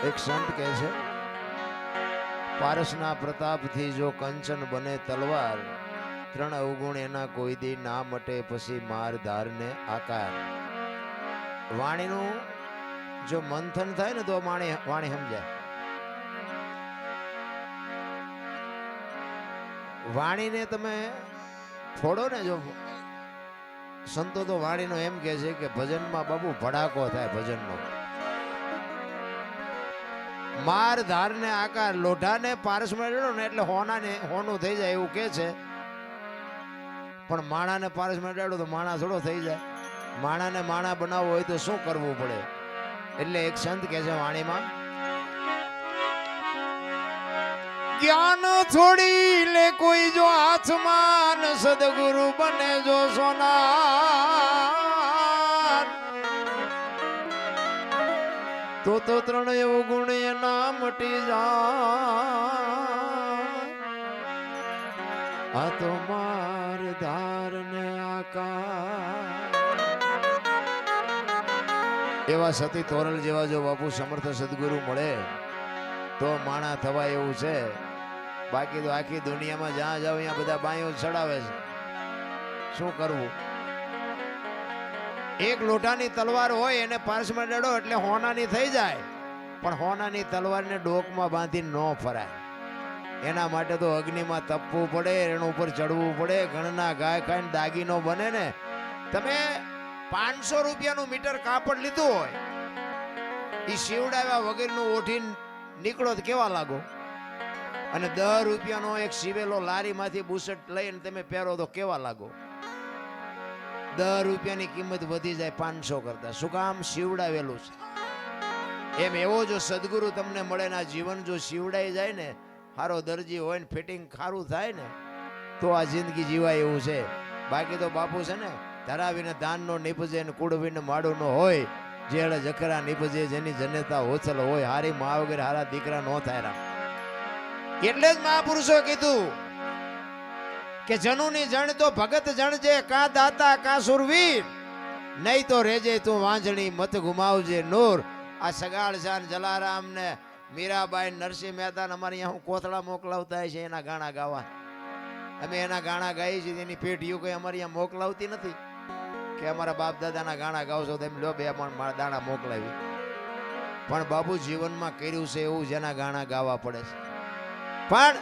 એક સંત કહે છે, પારસના પ્રતાપથી જો કંચન બને તલવાર, ત્રણ અવગુણ એના કોઈ દી ના મટે પછી માર ધારને આકાર. વાણીનું જો મંથન થાય ને તો વાણી સમજાય. વાણીને તમે ફોડો ને, જો સંતો તો વાણીનો એમ કહે છે કે ભજનમાં બાબુ ભડાકો થાય ભજનનો. માર ધારને આકાર, લોઢાને પારસમાં રેડો ને એટલે હોનું થઈ જાય એવું કે છે. પણ માણાને પારસમાં રેડો તો માણા થોડો થઈ જાય. માણાને માણા બનાવવો હોય તો શું કરવું પડે? એટલે એક સંત કહે છે વાણીમાં, જ્ઞાન છોડી લે કોઈ જો હાથમાં, સદગુરુ બને જો સોના, તો ત્રણ એવું ગુણ એના મટી જાય. આ તો માર ધાર ને આકાર. એવા સતી તોરલ જેવા જો બાપુ સમર્થ સદગુરુ મળે તો માણા થવાય એવું છે. બાકી તો આખી દુનિયામાં જ્યાં જાવ અહીંયા બધા બાયો ચડાવે છે. શું કરવું? એક લોટાની તલવાર હોય એને પારસમાં ડડો એટલે હોનાની થઈ જાય. પણ હોનાની તલવારને ડોકમાં બાંધી ન ફરાય. એના માટે તો અગ્નિમાં તપવું પડે, એના ઉપર ચડવું પડે. ઘણના ગાય ખાઈને દાગીનો બને ને. તમે 500 રૂપિયાનું મીટર કાપડ લીધું હોય, એ શિવડાવ્યા વગરનું ઓઢીને નીકળો તો કેવા લાગો? અને 10 રૂપિયાનો એક સીવેલો લારીમાંથી બુશર્ટ લઈને તમે પહેરો તો કેવા લાગો? 10 રૂપિયાની કિંમત વધી જાય 500 કરતા. શું કામ? શિવડાવેલું છે. એમ એવો જો સદગુરુ તમને મળે ને, આ જીવન જો શિવડાઈ જાય ને, સારો દરજી હોય ને, ફિટિંગ ખારું થાય ને, તો આ જિંદગી જીવાય એવું છે. બાકી તો બાપુ છે ને, ધરાવીને ધાન નો નીપજે ને કુડવીને માડું નો હોય, જેડે જખરા નીપજે જેની જનેતા હોચલ હોય, હારી મા વગર હારા દીકરા નો થાય રામ. એટલે જ મહાપુરુષો કીધું કે જનુની જણ તો ભગત જણજે, કા દાતા કા સુરવીર, નહીં તો રેજે તું વાંજણી મત ગુમાવજે નૂર. આ સગાળ જાન જલારામ ને મીરાબાઈ નરસિંહ મહેતા અમારે અહીંયા કોથળા મોકલાવતા છે એના ગાણા ગાવા. અમે એના ગાણા ગાઈએ છીએ. એની પેઢીઓ કઈ અમારે અહીંયા મોકલાવતી નથી કે અમારા બાપ દાદાના ગાણા ગાવશો તો એમ લો 2 મારા દાણા મોકલાવી. પણ બાબુ જીવનમાં કર્યું છે એવું જેના ગાણા ગાવા પડે છે. પણ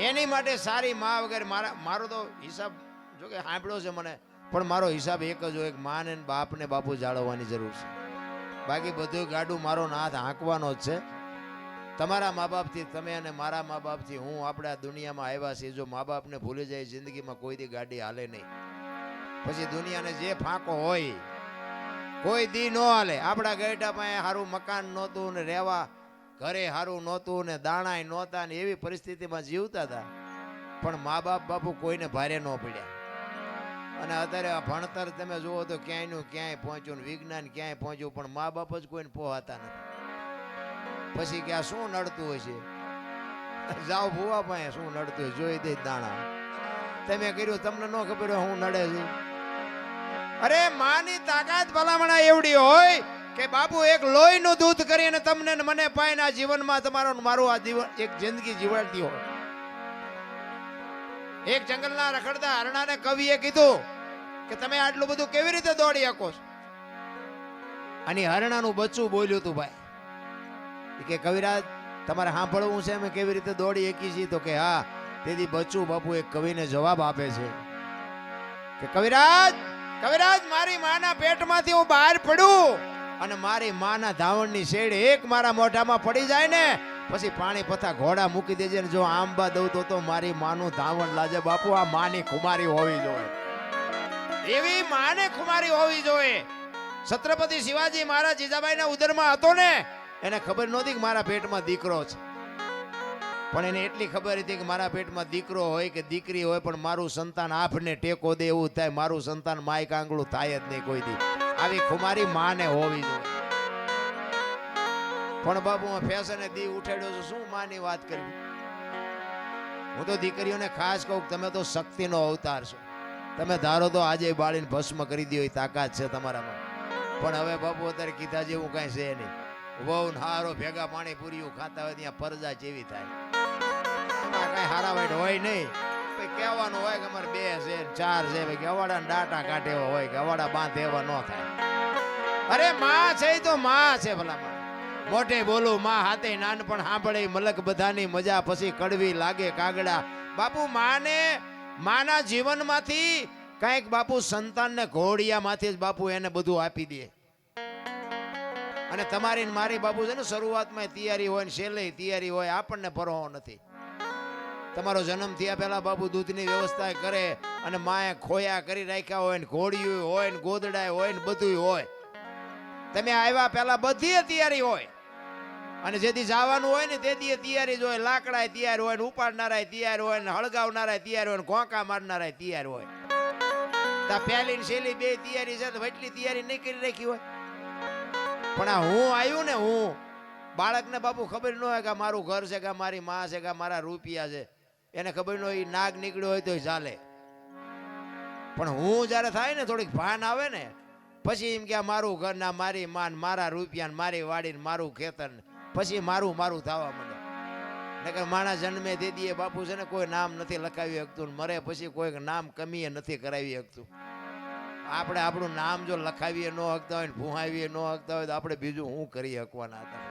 એની માટે સારી મા વગર મારો તો હિસાબ જો કે સાંભળ્યો છે મને, પણ મારો હિસાબ એક જ હોય, મા ને બાપ ને બાપુ જાળવવાની જરૂર છે. બાકી બધું ગાડું મારો હાથ હાંકવાનો જ છે. તમારા મા બાપથી તમે અને મારા મા બાપથી હું આપણે આ દુનિયામાં આવ્યા છીએ. જો મા બાપને ભૂલી જાય જિંદગીમાં કોઈ દી ગાડી હાલે નહીં. પછી દુનિયાને જે ફાંકો હોય કોઈ દી ન હાલે. આપણા ગેટા પાસે સારું મકાન નહોતું ને રહેવા ઘરે સારું નહોતું ને દાણાય નહોતા ને એવી પરિસ્થિતિમાં જીવતા હતા. પણ મા બાપ બાપુ કોઈને ભારે ન પડ્યા. અને અત્યારે આ ભણતર તમે જુઓ તો ક્યાંયનું ક્યાંય પહોંચ્યું, વિજ્ઞાન ક્યાંય પહોંચ્યું, પણ મા બાપ જ કોઈને પહોંચતા નથી. પછી કે આ શું નડતું હોય છે? જાઓ ભૂવા પાસે શું નડતું હોય જોઈ દે દાણા. તમે કર્યું તમને ન ખબર હોય હું નડે છે. અરે માની તાકાત ભલામણા એવડી હોય કે બાપુ એક લોહીનું દૂધ કરીને તમને મને પાઈને આ જીવનમાં તમારો મારું આ જીવન એક જિંદગી જીવાડતી હોય. એક જંગલના રખડતા હરણાને કવિએ કીધું કે તમે આટલું બધું કેવી રીતે દોડી શકો છો? અને હરણાનું બચ્ચું બોલ્યું હતું ભાઈ કે કવિરાજ તમારે સાંભળવું છે અમે કેવી રીતે દોડી શકી છીએ? તો કે હા. તેથી બચ્ચું બાપુ એક કવિને જવાબ આપે છે કે કવિરાજ મારી માના પેટમાંથી હું બહાર પડું અને મારી માના ધાવણની શેડ એક મારા મોઢામાં પડી જાય ને, પછી પાણી પથા ઘોડા મૂકી દેજે ને જો આંબા દઉં તો મારી માનું ધાવણ લાજે. બાપુ આ માની ખુમારી હોવી જોઈએ, એવી માને ખુમારી હોવી જોઈએ. છત્રપતિ શિવાજી મહારાજ જીજાબાઈના ઉદરમાં હતો ને, એને ખબર નહોતી કે મારા પેટમાં દીકરો છે. પણ એને એટલી ખબર હતી કે મારા પેટમાં દીકરો હોય કે દીકરી હોય, પણ મારું સંતાન આફને ટેકો દે એવું થાય. મારું સંતાન માય કાંગળું થાય જ નહીં કોઈ દી. આવી ખુમારી માને હોવી જોઈએ. પણ બાબુ ફેશને દી ઉઠાડ્યો છું, શું માની વાત કરવી? હું તો દીકરીઓને ખાસ કહું તમે તો શક્તિનો અવતાર છો. તમે ધારો તો આજે બાળીને ભસ્મ કરી દો એ તાકાત છે તમારામાં. પણ હવે બાપુ અત્યારે કીધા જેવું કઈ છે નહીં. વહુ ને હારો ભેગા પાણી પૂરીઓ ખાતા હોય ત્યાં પરજા જેવી થાય. એમાં કઈ હારા વાઈટ હોય નહીં. ભાઈ કહેવાનું હોય કે અમારે 2 છે 4 છે, ભાઈ ગવાડા ને ડાટા કાઢે એવા હોય, ગવાડા બાંધે એવા ન થાય. અરે માં છે તો માં છે ભલા માં. મોઢે બોલું માં હાથે નાનપણ સાંભળે મલક બધાની મજા પછી કડવી લાગે કાગડા. બાપુ માના જીવનમાંથી કઈક બાપુ સંતાનને ઘોડિયામાંથી જ બાપુ એને બધું આપી દે. અને તમારી મારી બાપુ છે ને શરૂઆતમાં તૈયારી હોય ને છેલ્લે તૈયારી હોય, આપણને પરવાહ નથી. તમારો જન્મ થયા પહેલા બાપુ દૂધની વ્યવસ્થા કરે અને માએ ખોયા કરી રાખ્યા હોય ને ઘોડિયું હોય ને ગોદડા હોય ને બધું હોય. તમે આવ્યા પહેલા બધી તૈયારી હોય અને જેથી જવાનું હોય ને તેથી તૈયારી જ હોય. લાકડા તૈયાર હોય ને ઉપાડનારા તૈયાર હોય ને હળગાવનારા તૈયાર હોય ને ઘોંકા મારનારા તૈયાર હોય. તા પહેલી ને છેલ્લી 2 તૈયારી છે તો એટલી તૈયારી નહીં કરી રાખી હોય. પણ આ હું આવ્યું ને, હું બાળકને બાપુ ખબર ન હોય કે મારું ઘર છે કે મારી માં છે કે મારા રૂપિયા છે. એને ખબર ન હોય નાગ નીકળ્યો હોય તો ચાલે. પણ હું જયારે થાય ને થોડીક ભાન આવે ને પછી એમ કે મારું ઘર ના મારી માન મારા રૂપિયા ને મારી વાડી ને મારું ખેતર ને પછી મારું થવા માંડે. નકર માણસ જન્મે તે દીએ બાપુ છે ને કોઈ નામ નથી લખાવી શકતું, મરે પછી કોઈ નામ કમીએ નથી કરાવી શકતું. આપણે આપણું નામ જો લખાવીએ ન હકતા હોય ને ભૂહાવીએ ન હકતા હોય તો આપણે બીજું શું કરી શકવાના હતા.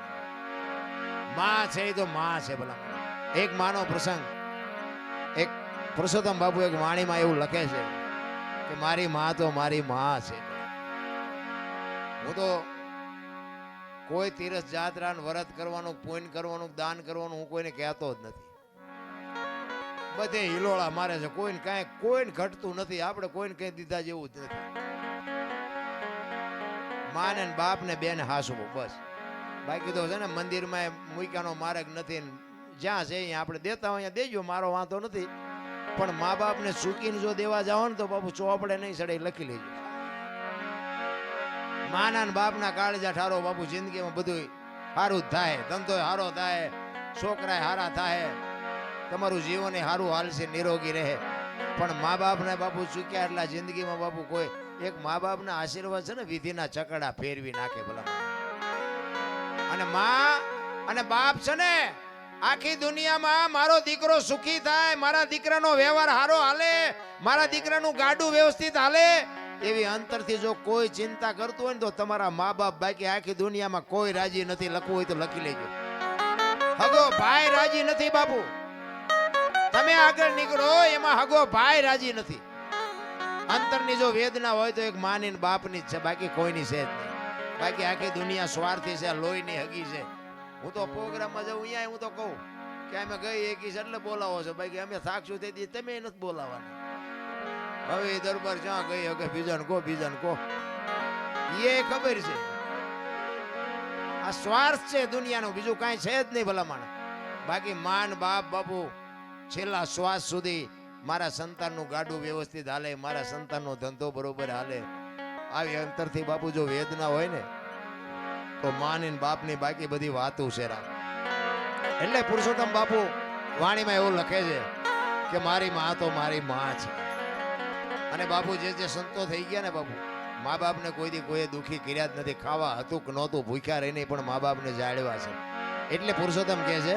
માં છે તો માં છે ભલા. એક માનો પ્રસંગ, એક પુરુષોત્તમ બાપુ એક વાણીમાં એવું લખે છે કે મારી માં તો મારી માં છે. હું તો કોઈ તીરથ જાત્રા વ્રત કરવાનું, પુણ્ય કરવાનું, દાન કરવાનું હું કોઈને કહેતો જ નથી. બધે હિલોળા મારે છે, કોઈને ઘટતું નથી. આપણે કોઈને કઈ દીધા જેવું જ નથી. માને ને બાપ ને બેન હાસવું બસ. બાકી તો છે ને મંદિરમાં મૂક્યાનો માર્ગ નથી. જ્યાં છે અહીંયા આપણે દેતા હોય અહીંયા દેજો, મારો વાંધો નથી. પણ મા બાપ ને ચૂકીને જો દેવા જાઓ ને તો બાપુ ચોપડે નહીં સડે લખી લેજો. માના ને બાપના કાળજા ઠારો બાપુ જિંદગીમાં બધું સારું જ થાય. ધંધો સારો થાય, છોકરા સારા થાય, તમારું જીવન સારું હાલશે, નિરોગી રહે. પણ મા બાપને બાપુ ચૂક્યા એટલા જિંદગીમાં બાપુ કોઈ એક મા બાપના આશીર્વાદ છે ને વિધિના ચકડા ફેરવી નાખે ભલા. અને મા અને બાપ છે ને આખી દુનિયામાં મારો દીકરો સુખી થાય, મારા દીકરાનો વ્યવહાર સારો હાલે, મારા દીકરાનું ગાડું વ્યવસ્થિત હાલે, એવી અંતરથી જો કોઈ ચિંતા કરતું હોય ને તો તમારા મા બાપ બાકી આખી દુનિયામાં કોઈ રાજી નથી. લખવું હોય તો લખી લેજો. હગો ભાઈ રાજી નથી બાપુ. તમે આગળ નીકળો એમાં હગો ભાઈ રાજી નથી. અંતરની જો વેદના હોય તો એક માની ને બાપની જ છે, બાકી કોઈની છે જ નહીં. બાકી આખી દુનિયા સ્વાર્થી છે, લોહીની હગી છે. હું તો પ્રોગ્રામમાં જાઉં અહીંયા હું તો કહું કે અમે ગઈ એકી છે એટલે બોલાવો છો, બાકી અમે થાકશું તેથી તમે નથી બોલાવાના. હવે એ દરબાર જ્યાં ગઈ હવે બીજાને કહો એ ખબર છે આ સ્વાર્થ છે દુનિયાનો, બીજું કાંઈ છે જ નહીં ભલામણ. બાકી માન બાપ બાપુ છેલ્લા શ્વાસ સુધી મારા સંતાનનું ગાડું વ્યવસ્થિત હાલે, મારા સંતાનનો ધંધો બરોબર હાલે. આવી અંતરથી બાપુ જો વેદના હોય ને તો માની બાપની બાકી બધી વાતો છે રામ. એટલે પુરુષોત્તમ બાપુ વાણીમાં એવું લખે છે કે મારી માં તો મારી માં છે. અને બાપુ જે સંતો થઈ ગયા ને બાપુ, મા બાપને કોઈ દુખી કર્યા જ નથી. ખાવા હતું કે નહોતું ભૂખ્યા રહીને પણ મા બાપને જાળવા છે. એટલે પુરુષોત્તમ કહે છે